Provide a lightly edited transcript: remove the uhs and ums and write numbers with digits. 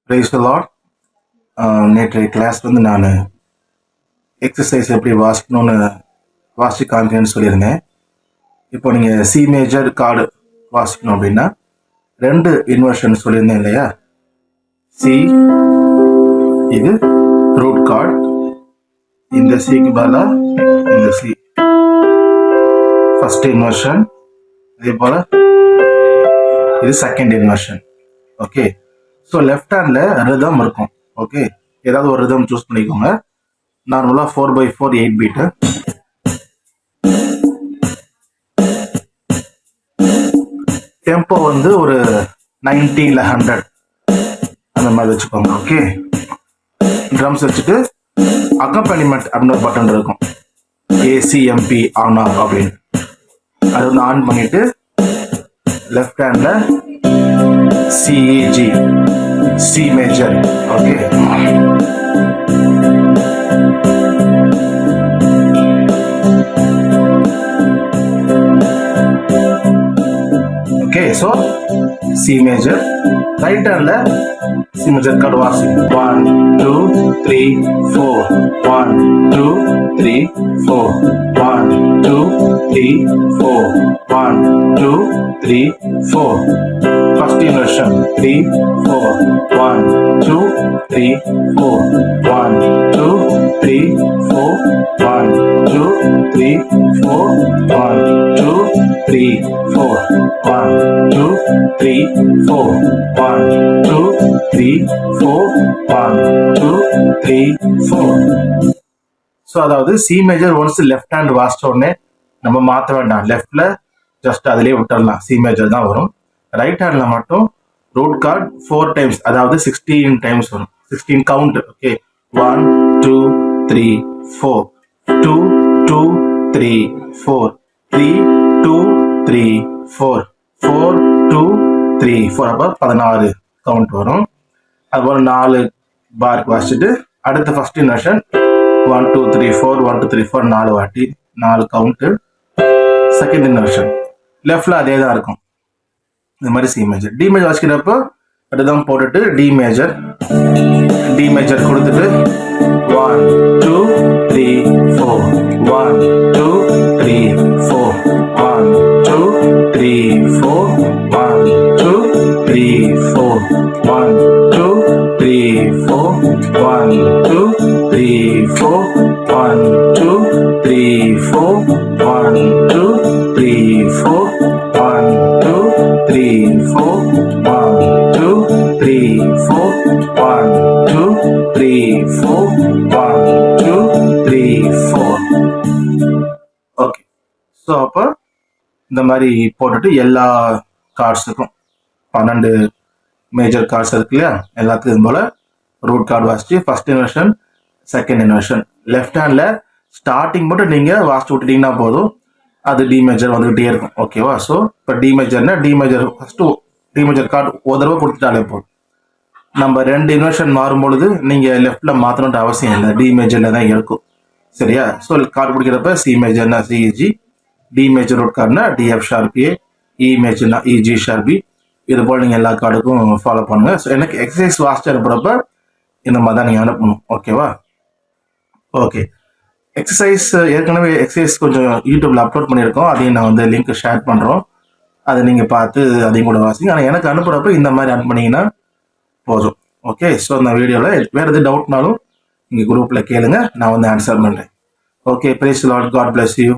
Price the Lord. நேற்றைய class நான் exercise எப்படி வாசிச்சு காமிக்கணும்னு சொல்லியிருந்தேன். இப்போ நீங்கள் சி மேஜர் கார்டு வாசிக்கணும் அப்படின்னா 2 இன்வர்ஷன் சொல்லியிருந்தேன் இல்லையா? சி, இது ரூட் கார்டு, இந்த சிக்கு பதிலாக இந்த சி ஃபர்ஸ்ட் இன்வர்ஷன், அதே போல் இது second inversion. Okay, so left handle rhythm இருக்கும். ஓகே, ஏதாவது ஒரு ரிதம் சூஸ் பண்ணிக்கோங்க. நார்மலாக 4/4 8 பீட்டு. டெம்போ ஒரு 90 இல்லை 100 அந்த மாதிரி வச்சுக்கோங்க. ஓகே, ட்ரம்ஸ் வச்சுட்டு அக்கம்பனிமெண்ட் அப்படின்னு ஒரு பட்டன் இருக்கும், ஏசிஎம்பி ஆன் ஆஃப் அப்படின்னு. அது ஆன் பண்ணிட்டு லெஃப்ட் ஹேண்ட்ல C E G, C major. Okay, okay, so C major. Right ஹேண்ட்ல சி மேஜர் கார்டு வாசி. 1 2 3 4 1 2 3 4 1 2 3 4 1 2 3 4. First inversion 3 4 1 2 3 4 1 2 3 4 1 2 3 4 1 2 3 4 1 2 3 4 1 2 3 4 1 2 3 4. ஸோ அதாவது C major once left hand வாசிச்ச உடனே நம்ம மாற்ற வேண்டாம், லெஃப்ட்ல ஜஸ்ட் அதிலே விட்டுடலாம், சி மேஜர் தான் வரும். ரைட் ஹேண்ட்ல மட்டும் ரூட் கார்டு 4 டைம்ஸ், அதாவது 16 டைம்ஸ் வரும். 16 கவுண்ட். ஓகே, 1 2 3 4 2 2 3 4 3 2 3 4 4 2 3 4. அப்போ 16 கவுண்ட் வரும். அதுபோல் 4 பார் வாசிச்சுட்டு அடுத்த ஃபர்ஸ்ட் இன்வர்ஷன் 1 2 3 4 1 2 3 4 4 வாட்டி 4 கவுண்ட்டு. செகண்ட் இன்வர்ஷன் லெஃப்ட்ல அதே தான் இருக்கும். இந்த மாதிரி சி மேஜர். டி மேஜர் வாசிக்கிறப்போ அதுதான் போட்டுட்டு டி மேஜர் கொடுத்துட்டு 1 2 3 4 1 2 3 4 1 2 3 4 1 2 3 4 1 2 3 4 1 2 3 4 1 2 3 4 1 2 3 4 1 2 3 4 1 2 3 4 1 2 3 4 1 2 3 4. ஓகே, ஸோ அப்போ இந்த மாதிரி போட்டுட்டு எல்லா கார்ட்ஸுக்கும் 12 மேஜர் கார்ட்ஸ் இருக்கு இல்லையா, எல்லாத்துக்கும் இது போல ரூட் கார்டு வாசிச்சு first inversion second inversion left ஹேண்ட்ல ஸ்டார்டிங் மட்டும் நீங்க வாசிச்சு விட்டுட்டீங்கன்னா போதும், அது டி மேஜர் வந்துகிட்டே இருக்கும். ஓகேவா? ஸோ இப்போ டி மேஜர்னா D major first D major chord ஒரு தடவை கொடுத்துட்டாலே போதும். நம்ம 2 இன்வர்ஷன் மாறும் பொழுது நீங்க லெஃப்ட்ல மாற்றணுன்ற அவசியம் இல்லை, டி மேஜர்ல தான் இருக்கும். சரியா? ஸோ கார்டு பிடிக்கிறப்ப சி மேஜர்னா சிஇஜி, டி மேஜர் ரூட் கார்டுனா டிஎஃப் ஷார்ப் ஏ, இ மேஜர்னா இஜி ஷார்ப் பி. இது போல் நீங்கள் எல்லா கார்டுக்கும் ஃபாலோ பண்ணுங்க. ஸோ எனக்கு எக்ஸசைஸ் வாசிச்சு அனுப்புறப்ப இந்த மாதிரி தான் நீங்கள் அனுப்பணும். ஓகேவா? ஓகே, எக்ஸசைஸ் ஏற்கனவே எக்ஸசைஸ் கொஞ்சம் யூடியூப்ல அப்லோட் பண்ணியிருக்கோம், அதையும் நான் லிங்க் ஷேர் பண்ணுறோம், அதை நீங்கள் பார்த்து அதையும் கூட வாசிங்க. ஆனால் எனக்கு அனுப்புறப்ப இந்த மாதிரி அனுப்புனீங்கன்னா போதும். ஓகே, ஸோ அந்த வீடியோவில் வேறு எது டவுட்னாலும் நீங்கள் குரூப்பில் கேளுங்க, நான் ஆன்சர் பண்ணுறேன். Okay, praise the lord, God bless you.